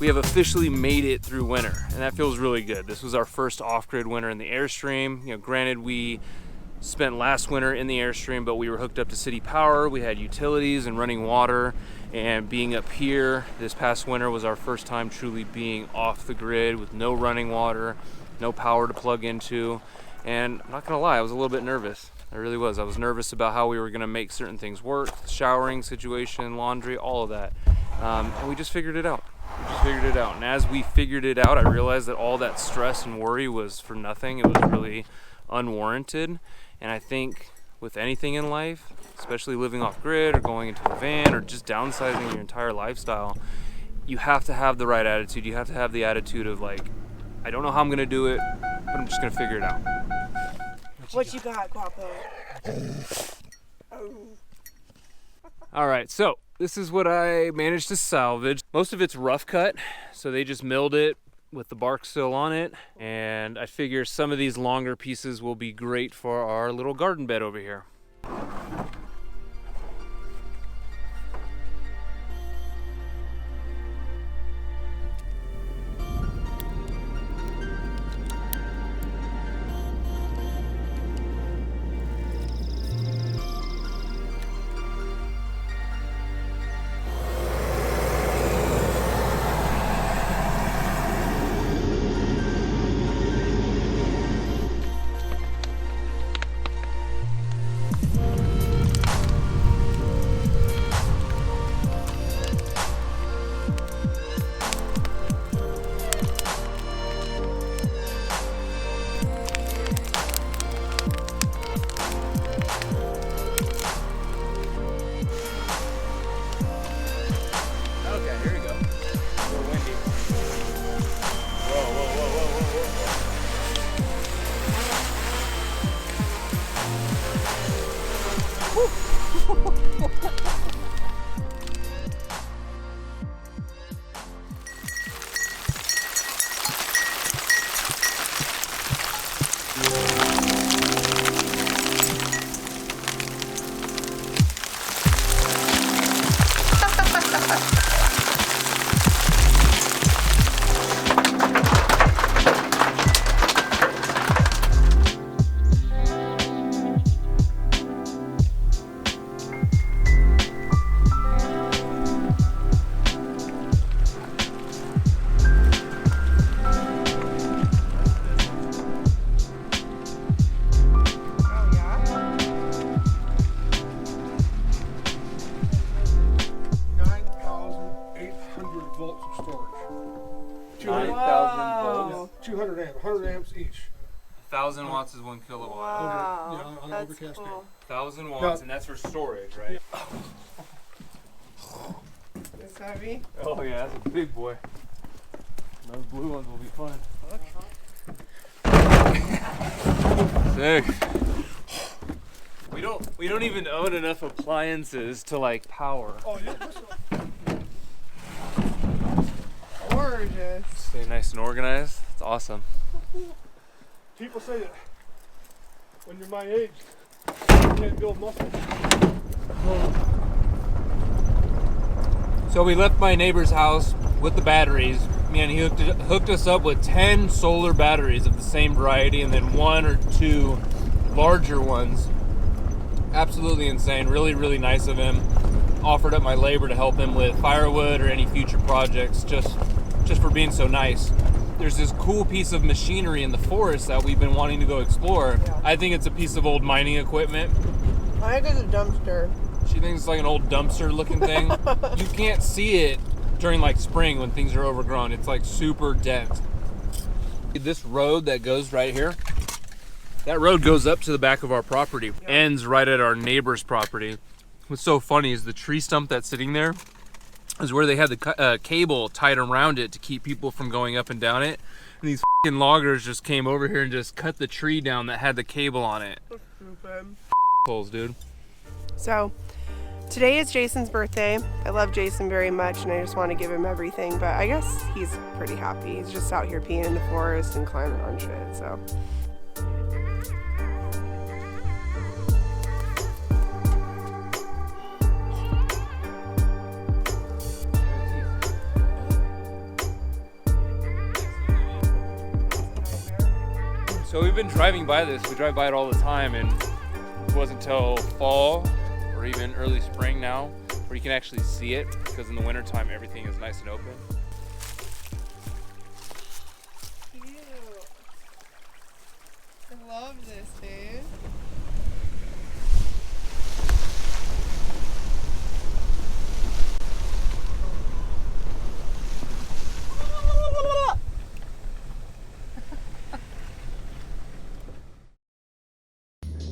we have officially made it through winter, and that feels really good. This was our first off-grid winter in the Airstream. You know, granted, we spent last winter in the Airstream, but we were hooked up to city power. We had utilities and running water, and being up here this past winter was our first time truly being off the grid with no running water, no power to plug into. And I'm not gonna lie, I was a little bit nervous. I really was. I was nervous about how we were gonna make certain things work, showering situation, laundry, all of that. And we just figured it out. And as we figured it out, I realized that all that stress and worry was for nothing. It was really unwarranted. And I think with anything in life, especially living off grid or going into a van or just downsizing your entire lifestyle, you have to have the right attitude. You have to have the attitude of like, I don't know how I'm gonna do it, but I'm just gonna figure it out. What you got, Guapo? All right, so this is what I managed to salvage. Most of it's rough cut, so they just milled it with the bark still on it. And I figure some of these longer pieces will be great for our little garden bed over here. volts of storage. 9,000 volts. 200 amps, 100 amps each. 1,000 watts is 1 kilowatt. Wow. On an That's overcast day. cool. 1,000 watts, and that's for storage, right? It's heavy. Oh yeah, that's a big boy. Those blue ones will be fun. Sick. We don't even own enough appliances to like power. Oh yeah, listen. Gorgeous. Stay nice and organized. It's awesome. People say that when you're my age, you can't build muscle. So we left my neighbor's house with the batteries. Man, he hooked us up with 10 solar batteries of the same variety, and then 1 or 2 larger ones. Absolutely insane. Really, really nice of him. Offered up my labor to help him with firewood or any future projects, just for being so nice. There's this cool piece of machinery in the forest that we've been wanting to go explore. Yeah. I think it's a piece of old mining equipment. I think it's a dumpster. She thinks it's like an old dumpster looking thing. You can't see it during like spring when things are overgrown. It's like super dense. This road that goes right here, that road goes up to the back of our property, ends right at our neighbor's property. What's so funny is the tree stump that's sitting there is where they had the cable tied around it to keep people from going up and down it. And these fucking loggers just came over here and just cut the tree down that had the cable on it. Stupid. Holes, dude. So, today is Jason's birthday. I love Jason very much and I just want to give him everything, but I guess he's pretty happy. He's just out here peeing in the forest and climbing on shit, so. So we've been driving by this. We drive by it all the time, and it wasn't until fall or even early spring now where you can actually see it, because in the wintertime everything is nice and open. Cute. I love this, dude.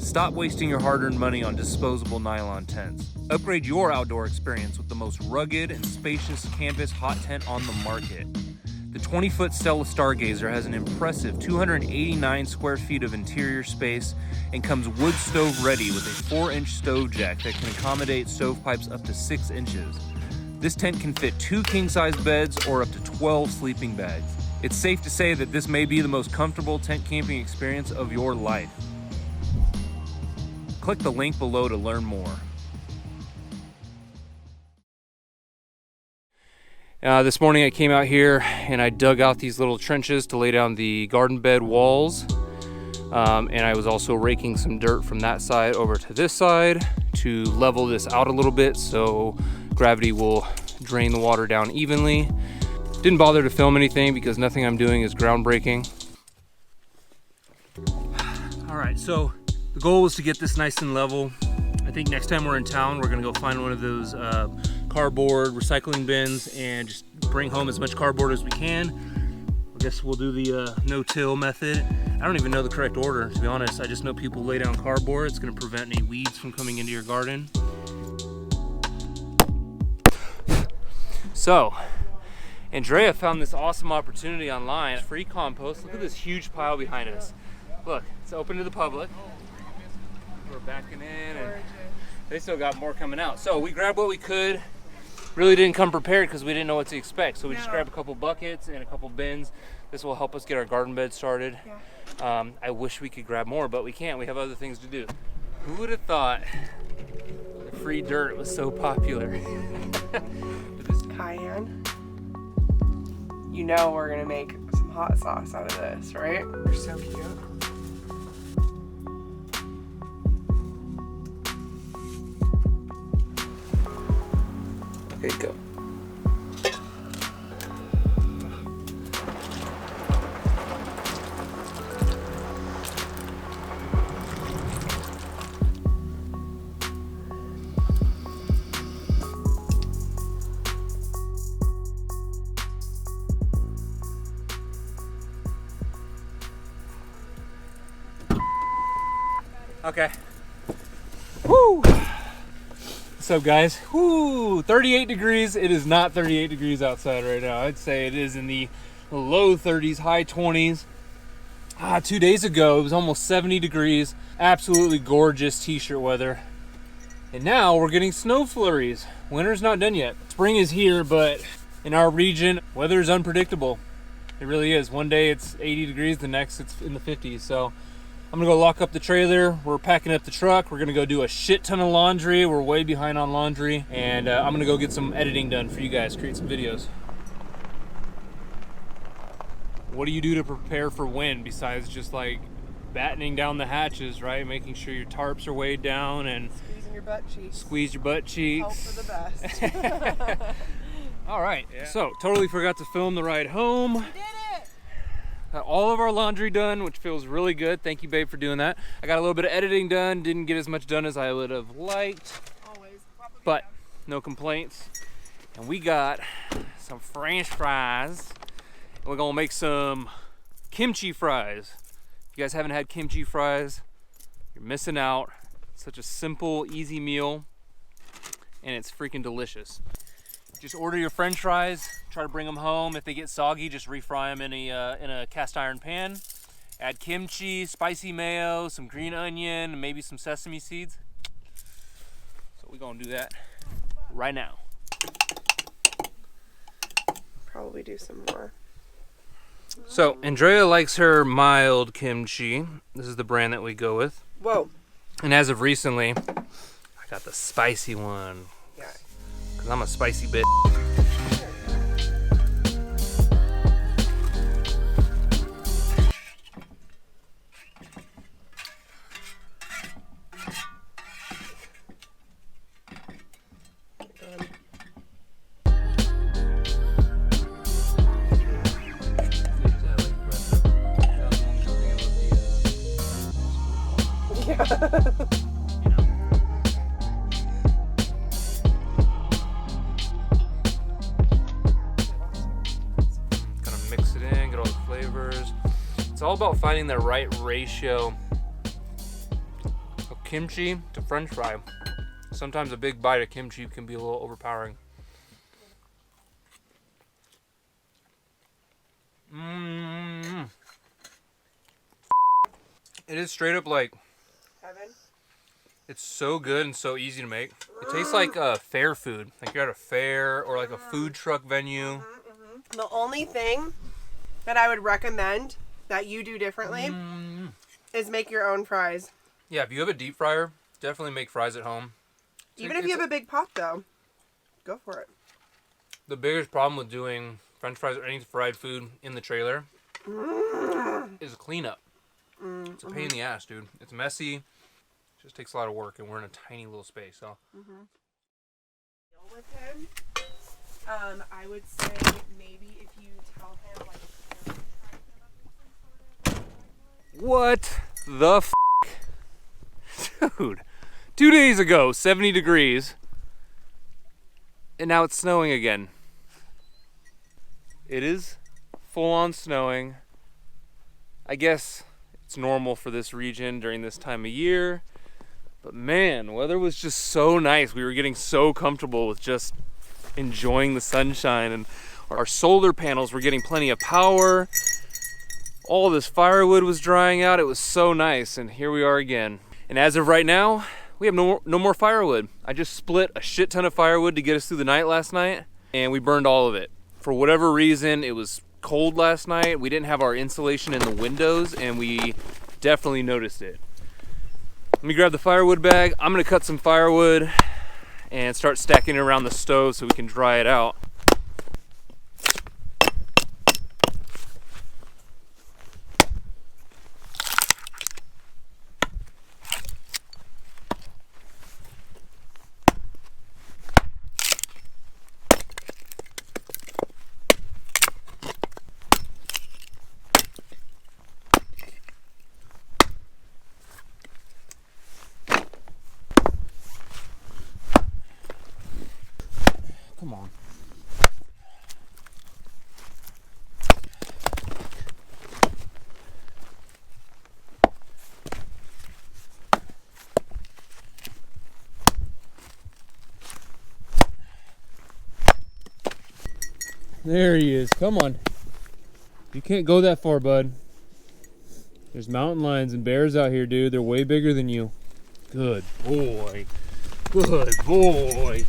Stop wasting your hard-earned money on disposable nylon tents. Upgrade your outdoor experience with the most rugged and spacious canvas hot tent on the market. The 20-foot Stella Stargazer has an impressive 289 square feet of interior space and comes wood stove ready with a 4-inch stove jack that can accommodate stovepipes up to 6 inches. This tent can fit 2 king-size beds or up to 12 sleeping bags. It's safe to say that this may be the most comfortable tent camping experience of your life. Click the link below to learn more. This morning I came out here and I dug out these little trenches to lay down the garden bed walls. And I was also raking some dirt from that side over to this side to level this out a little bit so gravity will drain the water down evenly. Didn't bother to film anything because nothing I'm doing is groundbreaking. All right, so the goal was to get this nice and level. I think next time we're in town, we're gonna go find one of those cardboard recycling bins and just bring home as much cardboard as we can. I guess we'll do the no-till method. I don't even know the correct order, to be honest. I just know people lay down cardboard. It's gonna prevent any weeds from coming into your garden. So, Andrea found this awesome opportunity online. Free compost. Look at this huge pile behind us. Look, it's open to the public. We're backing in and they still got more coming out. So we grabbed what we could. Really didn't come prepared because we didn't know what to expect. So we just grabbed a couple buckets and a couple bins. This will help us get our garden bed started. Yeah. I wish we could grab more, but we can't. We have other things to do. Who would have thought the free dirt was so popular? Cayenne. You know we're gonna make some hot sauce out of this, right? They're so cute. Okay, go. Okay. Woo! What's up, guys? Woo! 38 degrees. It is not 38 degrees outside right now. I'd say it is in the low 30s, high 20s. 2 days ago, it was almost 70 degrees. Absolutely gorgeous t-shirt weather. And now we're getting snow flurries. Winter's not done yet. Spring is here, but in our region, weather is unpredictable. It really is. One day it's 80 degrees, the next it's in the 50s. So I'm gonna go lock up the trailer. We're packing up the truck. We're gonna go do a shit ton of laundry. We're way behind on laundry. And I'm gonna go get some editing done for you guys, create some videos. What do you do to prepare for wind besides just like battening down the hatches, right? Making sure your tarps are weighed down and Squeezing your butt cheeks. Squeeze your butt cheeks. Hope for the best. All right, so totally forgot to film the ride home. We did it! Got all of our laundry done, which feels really good. Thank you, babe, for doing that. I got a little bit of editing done. Didn't get as much done as I would have liked. Always. But no complaints. And we got some French fries. And we're gonna make some kimchi fries. If you guys haven't had kimchi fries, you're missing out. It's such a simple, easy meal, and it's freaking delicious. Just order your French fries, try to bring them home. If they get soggy, just refry them in a cast iron pan. Add kimchi, spicy mayo, some green onion, and maybe some sesame seeds. So we're gonna do that right now. Probably do some more. So Andrea likes her mild kimchi. This is the brand that we go with. Whoa. And as of recently, I got the spicy one. Yeah. Cause I'm a spicy bitch. You know. Kind of mix it in, get all the flavors. It's all about finding the right ratio of kimchi to French fry. Sometimes a big bite of kimchi can be a little overpowering. It is straight up like Heaven. it's so good and so easy to make. It tastes like fair food, like you're at a fair or like a food truck venue. The only thing that I would recommend that you do differently is make your own fries. Yeah, if you have a deep fryer, definitely make fries at home. Even if you have a big pot, though, go for it. The biggest problem with doing French fries or any fried food in the trailer is cleanup. It's a pain in the ass, dude. It's messy. It just takes a lot of work, and we're in a tiny little space. So. With him, I would say maybe if you tell him like. What the f***? Dude, 2 days ago, 70 degrees, and now it's snowing again. It is full on snowing. I guess it's normal for this region during this time of year, but man, weather was just so nice. We were getting so comfortable with just enjoying the sunshine, and our solar panels were getting plenty of power. All this firewood was drying out. It was so nice, and here we are again. And as of right now, we have no more firewood. I just split a shit ton of firewood to get us through the night last night, and we burned all of it. For whatever reason, it was cold last night. We didn't have our insulation in the windows, and we definitely noticed it. Let me grab the firewood bag. I'm gonna cut some firewood and start stacking it around the stove so we can dry it out. Come on. There he is. Come on. You can't go that far, bud. There's mountain lions and bears out here, dude. They're way bigger than you. Good boy. Good boy.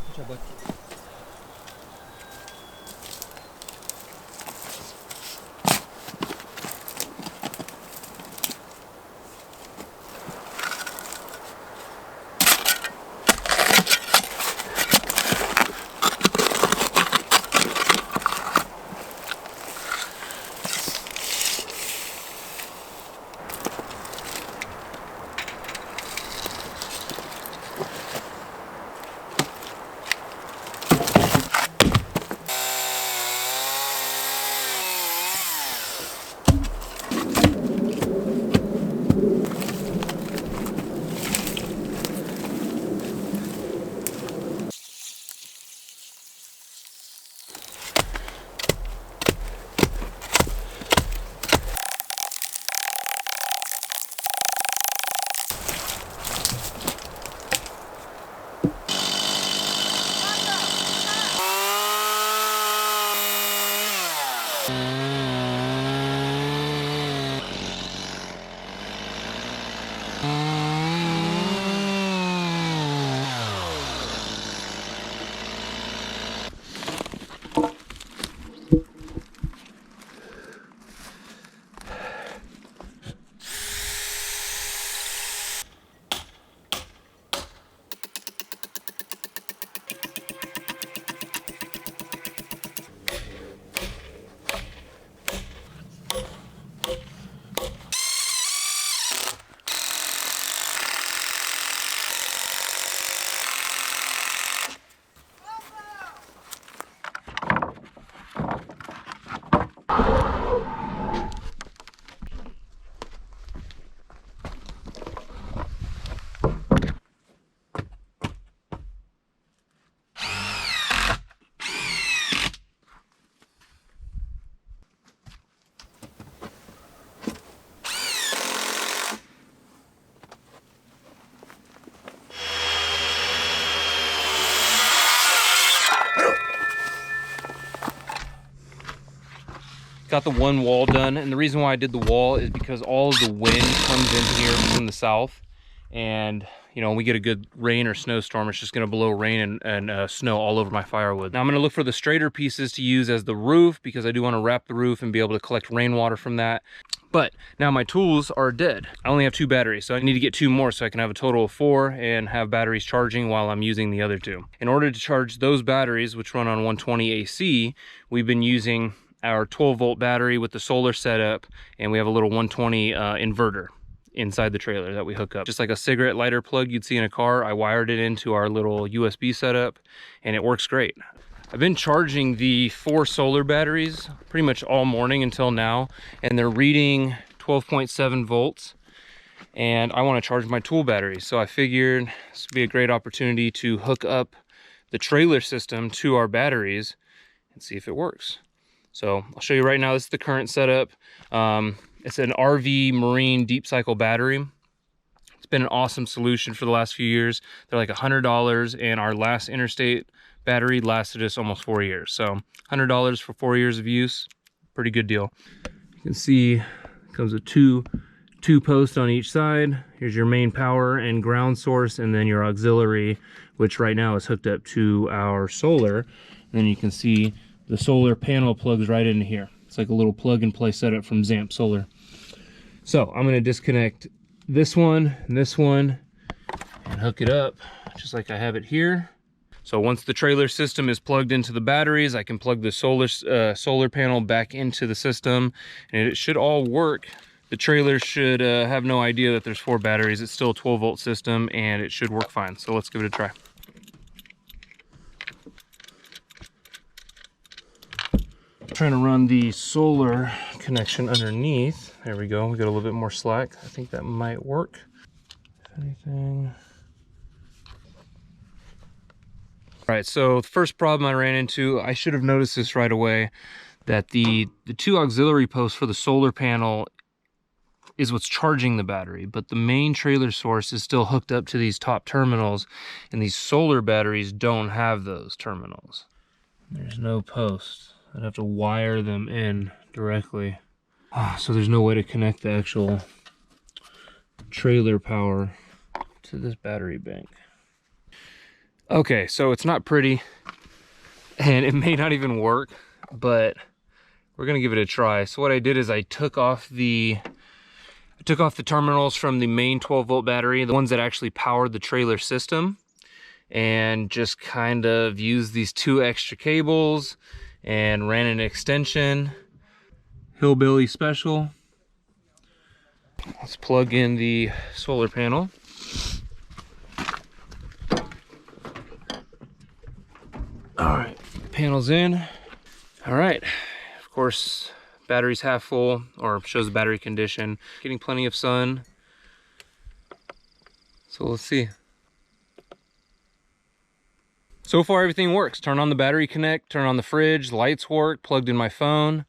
Good job, bud. got the one wall done, and the reason why I did the wall is because all of the wind comes in here from the south, and you know, when we get a good rain or snowstorm, it's just gonna blow rain and snow all over my firewood. Now I'm gonna look for the straighter pieces to use as the roof, because I do wanna wrap the roof and be able to collect rainwater from that. But now my tools are dead. I only have 2 batteries, so I need to get 2 more so I can have a total of 4 and have batteries charging while I'm using the other 2. In order to charge those batteries, which run on 120 AC, we've been using our 12-volt battery with the solar setup, and we have a little 120 inverter inside the trailer that we hook up. Just like a cigarette lighter plug you'd see in a car, I wired it into our little USB setup, and it works great. I've been charging the 4 solar batteries pretty much all morning until now, and they're reading 12.7 volts, and I want to charge my tool batteries. So I figured this would be a great opportunity to hook up the trailer system to our batteries and see if it works. So I'll show you right now. This is the current setup. It's an RV Marine deep cycle battery. It's been an awesome solution for the last few years. They're like $100, and our last interstate battery lasted us almost 4 years. So $100 for 4 years of use, pretty good deal. You can see it comes with two posts on each side. Here's your main power and ground source, and then your auxiliary, which right now is hooked up to our solar. And then you can see the solar panel plugs right into here. It's like a little plug and play setup from Zamp Solar. So I'm gonna disconnect this one and hook it up just like I have it here. So once the trailer system is plugged into the batteries, I can plug the solar panel back into the system, and it should all work. The trailer should have no idea that there's 4 batteries. It's still a 12-volt system, and it should work fine. So let's give it a try. Trying to run the solar connection underneath. There we go. We got a little bit more slack. I think that might work. If anything. All right, so the first problem I ran into, I should have noticed this right away, that the 2 auxiliary posts for the solar panel is what's charging the battery, but the main trailer source is still hooked up to these top terminals, and these solar batteries don't have those terminals. There's no posts. I'd have to wire them in directly. So there's no way to connect the actual trailer power to this battery bank. Okay, so it's not pretty, and it may not even work, but we're gonna give it a try. So what I did is I took off the terminals from the main 12-volt battery, the ones that actually powered the trailer system, and just kind of used these 2 extra cables and ran an extension, Hillbilly Special. Let's plug in the solar panel. All right, panel's in. All right, of course, battery's half full, or shows the battery condition. Getting plenty of sun. So let's see. So far, everything works. Turn on the battery connect, turn on the fridge, lights work, plugged in my phone.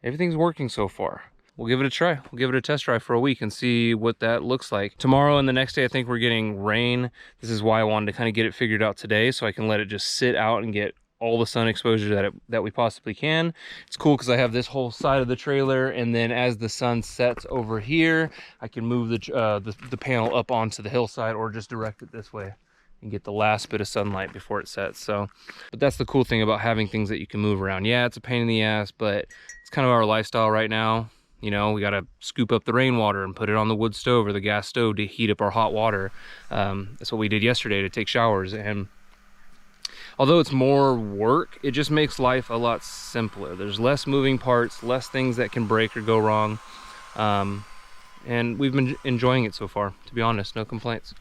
Everything's working so far. We'll give it a try. We'll give it a test drive for a week and see what that looks like. Tomorrow and the next day, I think we're getting rain. This is why I wanted to kind of get it figured out today, so I can let it just sit out and get all the sun exposure that we possibly can. It's cool because I have this whole side of the trailer, and then as the sun sets over here, I can move the panel up onto the hillside, or just direct it this way and get the last bit of sunlight before it sets. So, but that's the cool thing about having things that you can move around. Yeah, it's a pain in the ass, but it's kind of our lifestyle right now. You know, we got to scoop up the rainwater and put it on the wood stove or the gas stove to heat up our hot water. That's what we did yesterday to take showers. And although it's more work, it just makes life a lot simpler. There's less moving parts, less things that can break or go wrong. And we've been enjoying it so far, to be honest, no complaints.